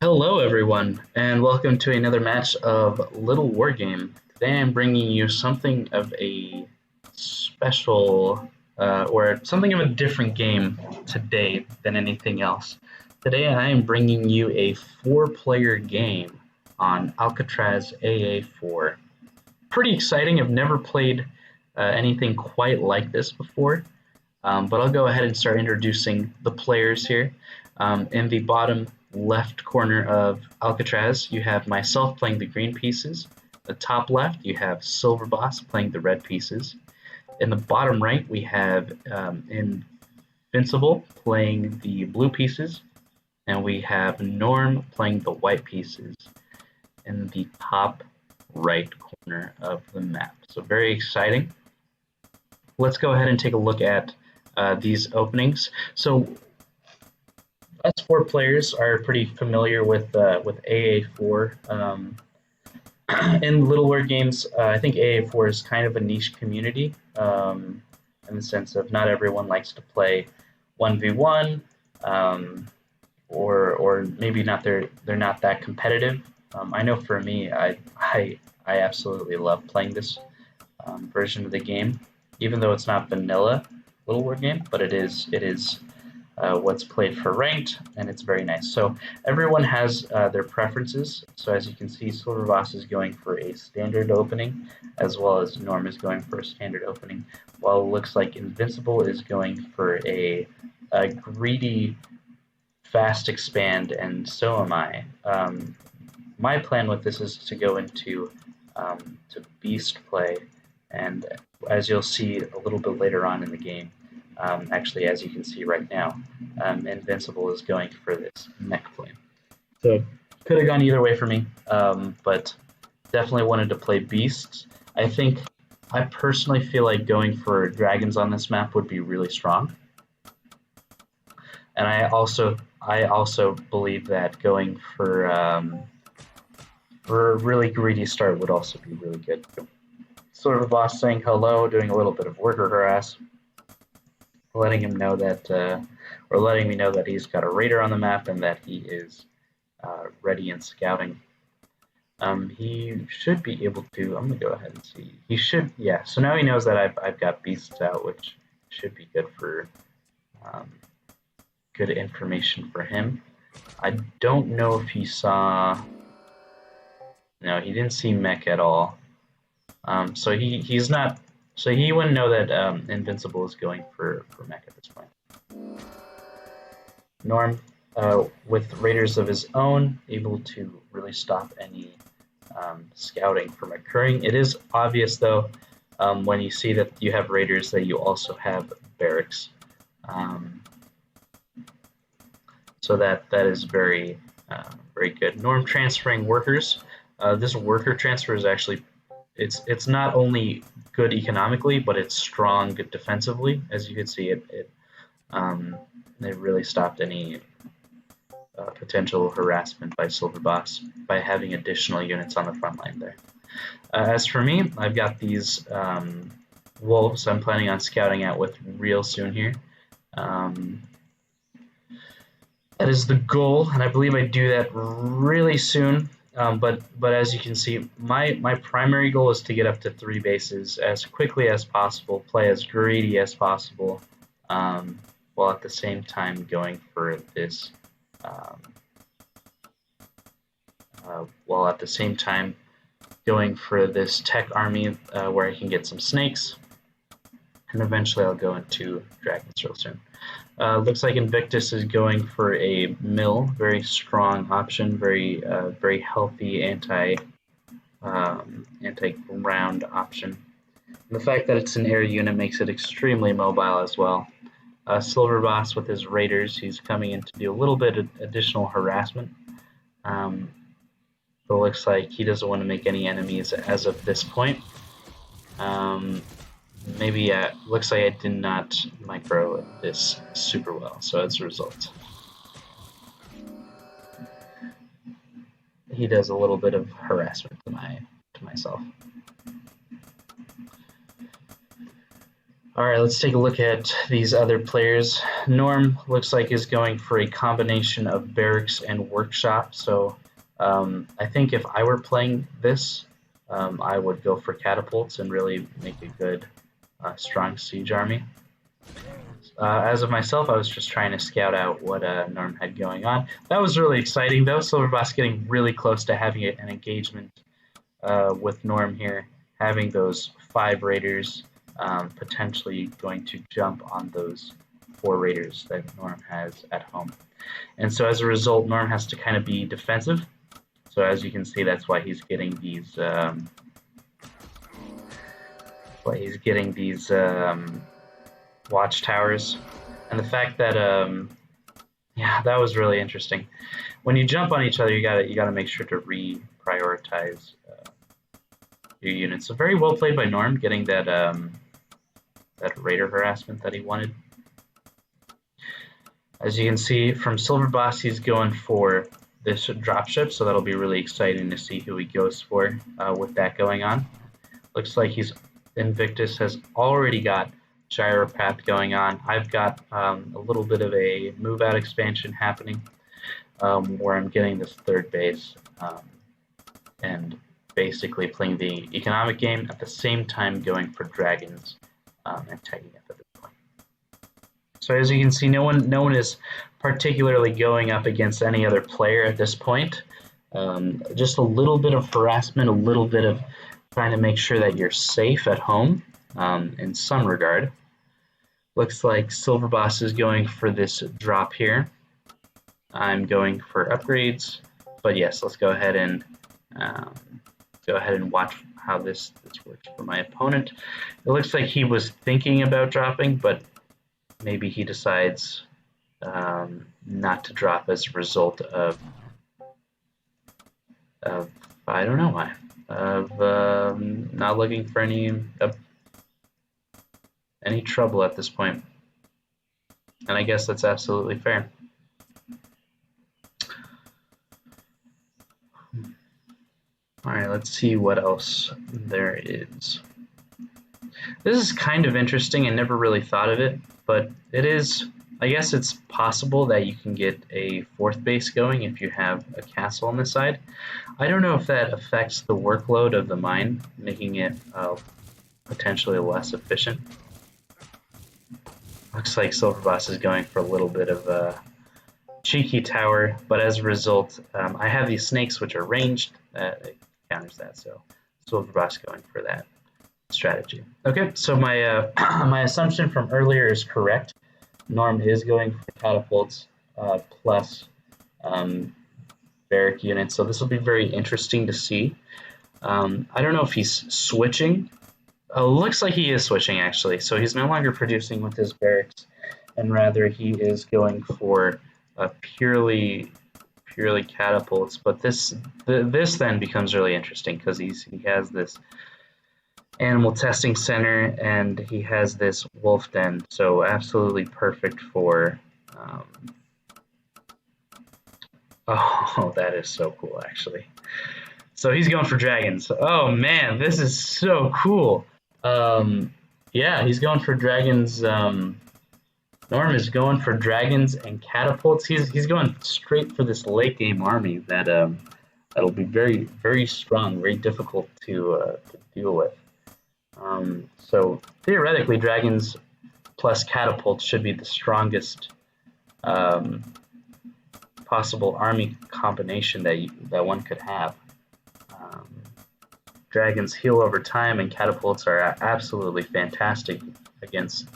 Hello, everyone, and welcome to another match of Littlewargame. Today I'm bringing you something of a special, or something of a different game today than anything else. Today I am bringing you a four-player game on Alcatraz AA4. Pretty exciting. I've never played anything quite like this before, but I'll go ahead and start introducing the players here. In the bottom left corner of Alcatraz, you have myself playing the green pieces. The top left, you have silverboss playing the red pieces. In the bottom right, we have Invincible playing the blue pieces. And we have NorM playing the white pieces in the top right corner of the map. So very exciting. Let's go ahead and take a look at these openings. So us four players are pretty familiar with AA4. In Littlewargames, I think AA4 is kind of a niche community in the sense of not everyone likes to play 1v1, or maybe not they're not that competitive. I know for me, I absolutely love playing this version of the game, even though it's not vanilla Littlewargame, but it is what's played for ranked, and it's very nice. So everyone has their preferences. So as you can see, silverboss is going for a standard opening, as well as NorM is going for a standard opening, while it looks like Invincible is going for a greedy fast expand, and so am I. My plan with this is to go into to beast play, and as you'll see a little bit later on in the game, actually, as you can see right now, Invincible is going for this mech play. So could have gone either way for me, but definitely wanted to play beasts. I personally feel like going for dragons on this map would be really strong, and I also believe that going for a really greedy start would also be really good. Sort of boss saying hello, doing a little bit of worker harass, letting him know that, or letting me know that he's got a raider on the map and that he is ready and scouting. He should be able to. I'm gonna go ahead and see. He should, yeah. So now he knows that I've got beasts out, which should be good for good information for him. I don't know if he saw. No, he didn't see mech at all. So he's not. So he wouldn't know that Invincible is going for mech at this point. NorM, with raiders of his own, able to really stop any scouting from occurring. It is obvious, though, when you see that you have raiders, that you also have barracks. So that is very good. NorM transferring workers. This worker transfer is actually it's not only good economically, but it's strong defensively. As you can see, it really stopped any potential harassment by silverboss by having additional units on the front line there. As for me, I've got these wolves I'm planning on scouting out with real soon here. That is the goal, and I believe I do that really soon. But as you can see, my primary goal is to get up to 3 bases as quickly as possible, play as greedy as possible, while at the same time going for this, tech army where I can get some snakes, and eventually I'll go into dragons real soon. Looks like Invictus is going for a mill, very strong option, very healthy anti-ground option. And the fact that it's an air unit makes it extremely mobile as well. Silverboss with his raiders, he's coming in to do a little bit of additional harassment. But it looks like he doesn't want to make any enemies as of this point. Maybe looks like I did not micro this super well, so as a result, he does a little bit of harassment to myself. All right, let's take a look at these other players. NorM looks like is going for a combination of barracks and workshop. So I think if I were playing this, I would go for catapults and really make a good, strong siege army. As of myself, I was just trying to scout out what NorM had going on. That was really exciting, though. Silverboss getting really close to having an engagement with NorM here, having those 5 raiders potentially going to jump on those 4 raiders that NorM has at home. And so as a result, NorM has to kind of be defensive. So as you can see, that's why he's getting these watchtowers. And the fact that yeah, that was really interesting. When you jump on each other, you gotta make sure to reprioritize your units. So very well played by NorM, getting that that raider harassment that he wanted. As you can see from Silverboss, he's going for this dropship, so that'll be really exciting to see who he goes for with that going on. Looks like Invictus has already got GYROCRAFT going on. I've got a little bit of a move-out expansion happening where I'm getting this 3rd base and basically playing the economic game at the same time going for dragons and tagging up at this point. So as you can see, no one is particularly going up against any other player at this point. Just a little bit of harassment, a little bit of trying to make sure that you're safe at home in some regard. Looks like Silverboss is going for this drop here. I'm going for upgrades, but yes, let's go ahead and watch how this works for my opponent. It looks like he was thinking about dropping, but maybe he decides not to drop as a result of I don't know why, of not looking for any trouble at this point. And I guess that's absolutely fair. All right, let's see what else there is. This is kind of interesting. I never really thought of it, but it is, I guess it's possible that you can get a 4th base going if you have a castle on the side. I don't know if that affects the workload of the mine, making it potentially less efficient. Looks like Silverboss is going for a little bit of a cheeky tower, but as a result, I have these snakes which are ranged. It counters that, so Silverboss going for that strategy. Okay, so my my assumption from earlier is correct. NorM is going for catapults plus barrack units, so this will be very interesting to see. I don't know if he's switching. Looks like he is switching, actually. So he's no longer producing with his barracks, and rather he is going for purely catapults. But this then becomes really interesting because he has this animal testing center and he has this wolf den. So absolutely perfect for. Oh, that is so cool, actually. So he's going for dragons. Oh man, this is so cool. Yeah, he's going for dragons. NorM is going for dragons and catapults. He's going straight for this late game army that that'll be very strong, very difficult to deal with. So theoretically, dragons plus catapults should be the strongest possible army combination that one could have. Dragons heal over time, and catapults are absolutely fantastic against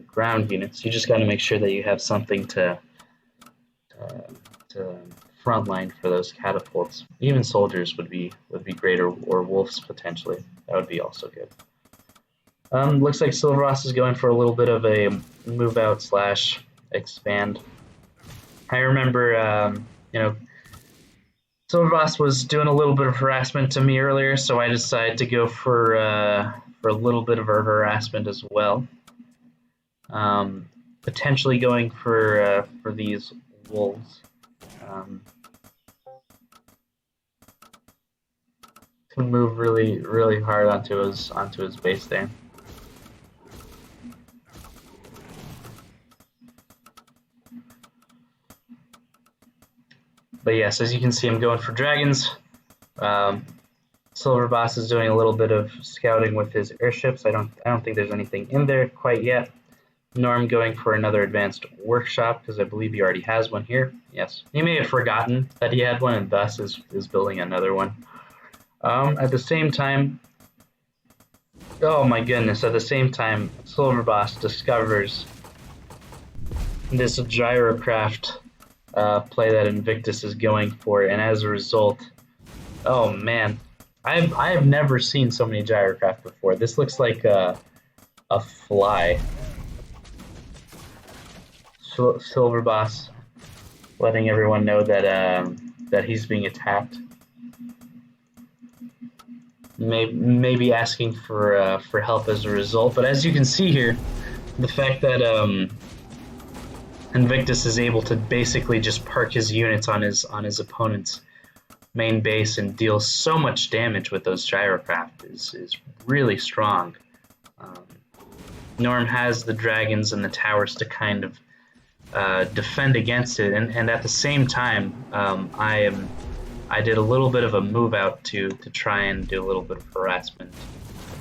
ground units. You just got to make sure that you have something to frontline for those catapults. Even soldiers would be great, or wolves potentially. That would be also good. Looks like Silverboss is going for a little bit of a move out / expand. I remember, Silverboss was doing a little bit of harassment to me earlier, so I decided to go for a little bit of a harassment as well. Potentially going for these wolves. To move really hard onto his base there. But yes, as you can see, I'm going for dragons. Silverboss is doing a little bit of scouting with his airships. I don't think there's anything in there quite yet. NorM going for another advanced workshop because I believe he already has one here. Yes, he may have forgotten that he had one and thus is building another one. At the same time, oh my goodness! At the same time, Silverboss discovers this gyrocraft play that Invictus is going for, and as a result, oh man, I have never seen so many gyrocraft before. This looks like a fly. Silverboss letting everyone know that that he's being attacked. Maybe asking for help as a result. But as you can see here, the fact that Invictus is able to basically just park his units on his opponent's main base and deal so much damage with those gyrocraft is really strong. NorM has the dragons and the towers to kind of defend against it, and at the same time, I did a little bit of a move out to try and do a little bit of harassment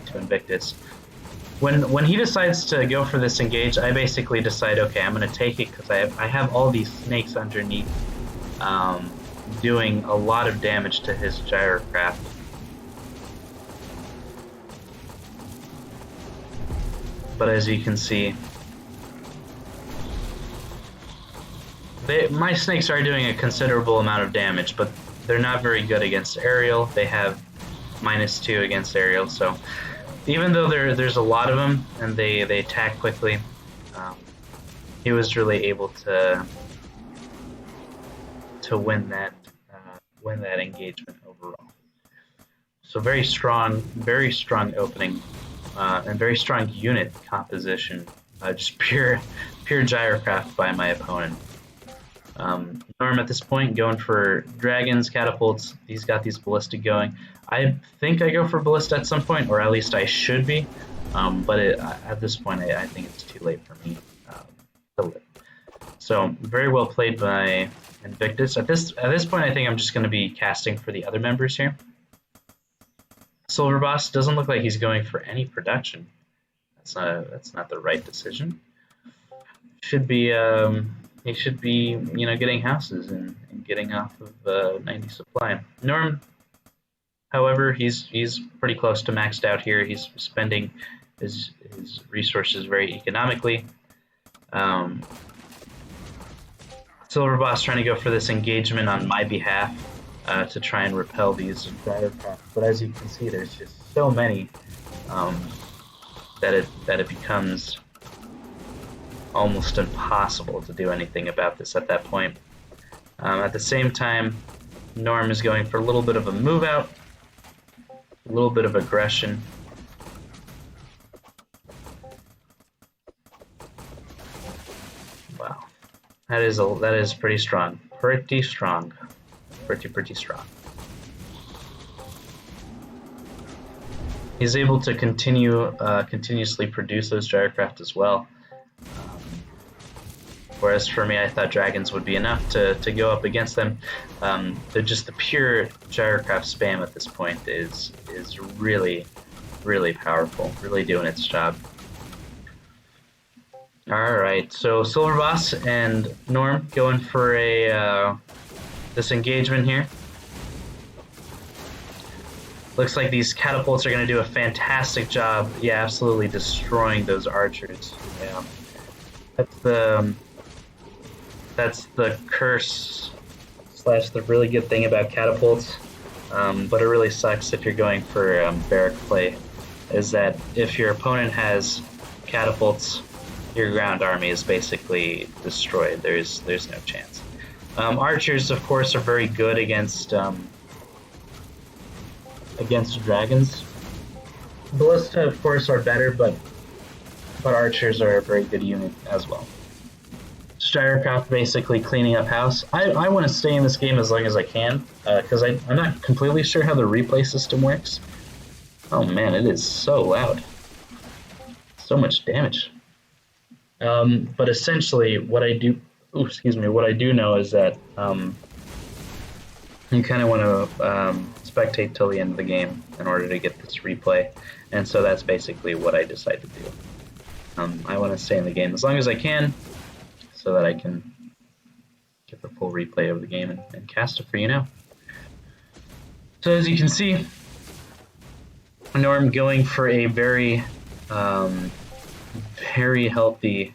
to Invictus. When he decides to go for this engage, I basically decide, okay, I'm going to take it because I have all these snakes underneath, doing a lot of damage to his gyrocraft. But as you can see, my snakes are doing a considerable amount of damage, but they're not very good against aerial. They have -2 against aerial, so even though there's a lot of them and they attack quickly, he was really able to win that engagement overall. So very strong opening, and very strong unit composition. Just pure gyrocraft by my opponent. NorM at this point going for dragons, catapults. He's got these ballista going. I think I go for ballista at some point, or at least I should be. But at this point, I think it's too late for me to live. So very well played by Invictus. At this point, I think I'm just going to be casting for the other members here. Silverboss doesn't look like he's going for any production. That's not the right decision. Should be he should be getting houses and getting off of 90 supply. NorM, however, he's pretty close to maxed out here. He's spending his resources very economically. Silverboss trying to go for this engagement on my behalf to try and repel these gyrocrafts. But as you can see, there's just so many that it becomes almost impossible to do anything about this at that point. At the same time, NorM is going for a little bit of a move out, a little bit of aggression. Wow, that is pretty strong, pretty strong. He's able to continuously produce those gyrocraft as well. Whereas for me, I thought dragons would be enough to go up against them. Just the pure gyrocraft spam at this point is really, really powerful, really doing its job. Alright, so Silverboss and NorM going for a disengagement here. Looks like these catapults are going to do a fantastic job. Yeah, absolutely destroying those archers. Yeah. That's the curse / the really good thing about catapults, but it really sucks if you're going for barrack play, is that if your opponent has catapults, your ground army is basically destroyed. There's no chance. Archers, of course, are very good against dragons. Ballista, of course, are better, but archers are a very good unit as well. Gyrocraft basically cleaning up house. I want to stay in this game as long as I can, because I'm not completely sure how the replay system works. Oh man, it is so loud. So much damage. But essentially, what I do know is that you kind of want to spectate till the end of the game in order to get this replay, and so that's basically what I decided to do. I want to stay in the game as long as I can, so that I can get the full replay of the game and cast it for you now. So as you can see, NorM going for a very, very healthy,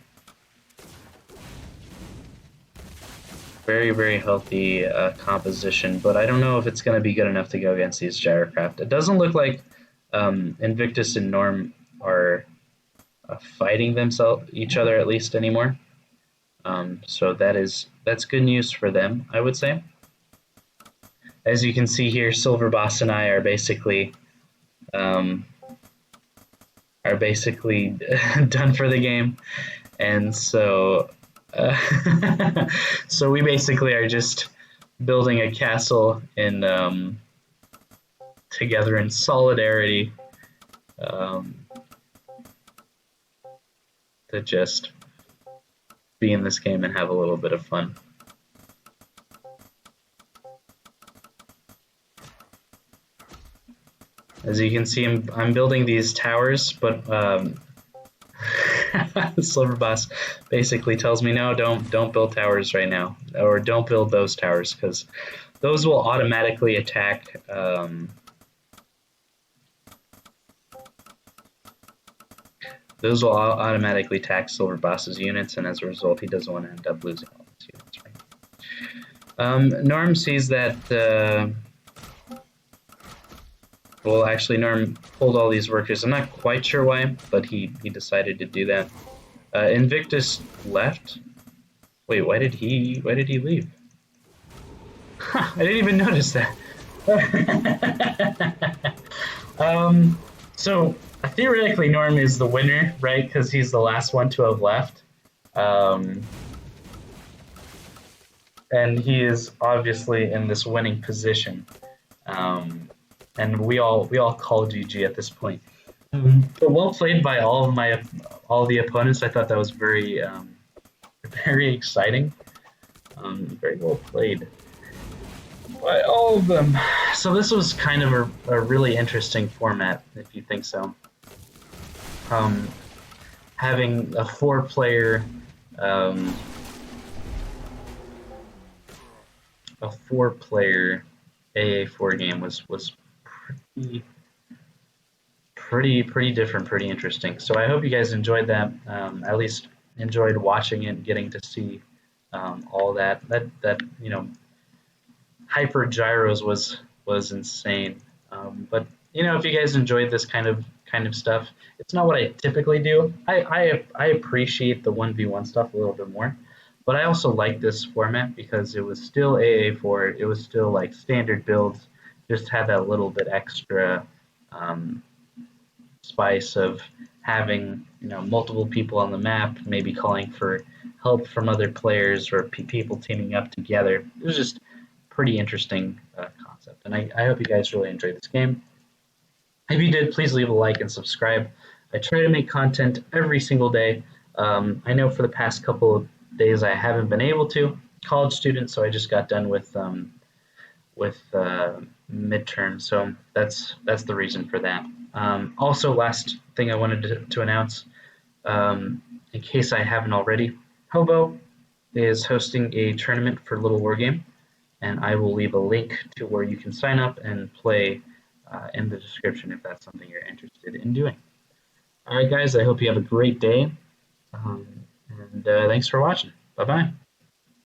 very healthy composition, but I don't know if it's going to be good enough to go against these GYROCRAFT. It doesn't look like Invictus and NorM are fighting each other at least anymore. So that's good news for them, I would say. As you can see here, silverboss and I are basically done for the game, and so so we basically are just building a castle in together in solidarity to just be in this game and have a little bit of fun. As you can see, I'm building these towers, but Silverboss basically tells me, no, don't build towers right now, or don't build those towers, because those will automatically attack Silverboss's units, and as a result, he doesn't want to end up losing all his units, right? NorM sees that. Well, actually, NorM pulled all these workers. I'm not quite sure why, but he decided to do that. Invictus left. Wait, why did he leave? I didn't even notice that. So theoretically, NorM is the winner, right? Because he's the last one to have left. And he is obviously in this winning position. And we all call GG at this point. But well played by all the opponents. I thought that was very exciting. Very well played by all of them. So this was kind of a really interesting format, if you think so. Having a four-player AA4 game was pretty different, pretty interesting. So I hope you guys enjoyed that. At least enjoyed watching it, getting to see all that hyper gyros was insane. But if you guys enjoyed this kind of stuff, it's not what I typically do. I appreciate the 1v1 stuff a little bit more. But I also like this format because it was still AA4. It was still like standard builds, just had that little bit extra spice of having multiple people on the map, maybe calling for help from other players or people teaming up together. It was just pretty interesting concept, and I hope you guys really enjoyed this game. If you did, please leave a like and subscribe. I try to make content every single day. I know for the past couple of days I haven't been able to. College student, so I just got done with midterm, so that's the reason for that. Also, last thing I wanted to announce, in case I haven't already, Hobo is hosting a tournament for Littlewargame, and I will leave a link to where you can sign up and play in the description if that's something you're interested in doing. All right, guys, I hope you have a great day, and thanks for watching. Bye-bye.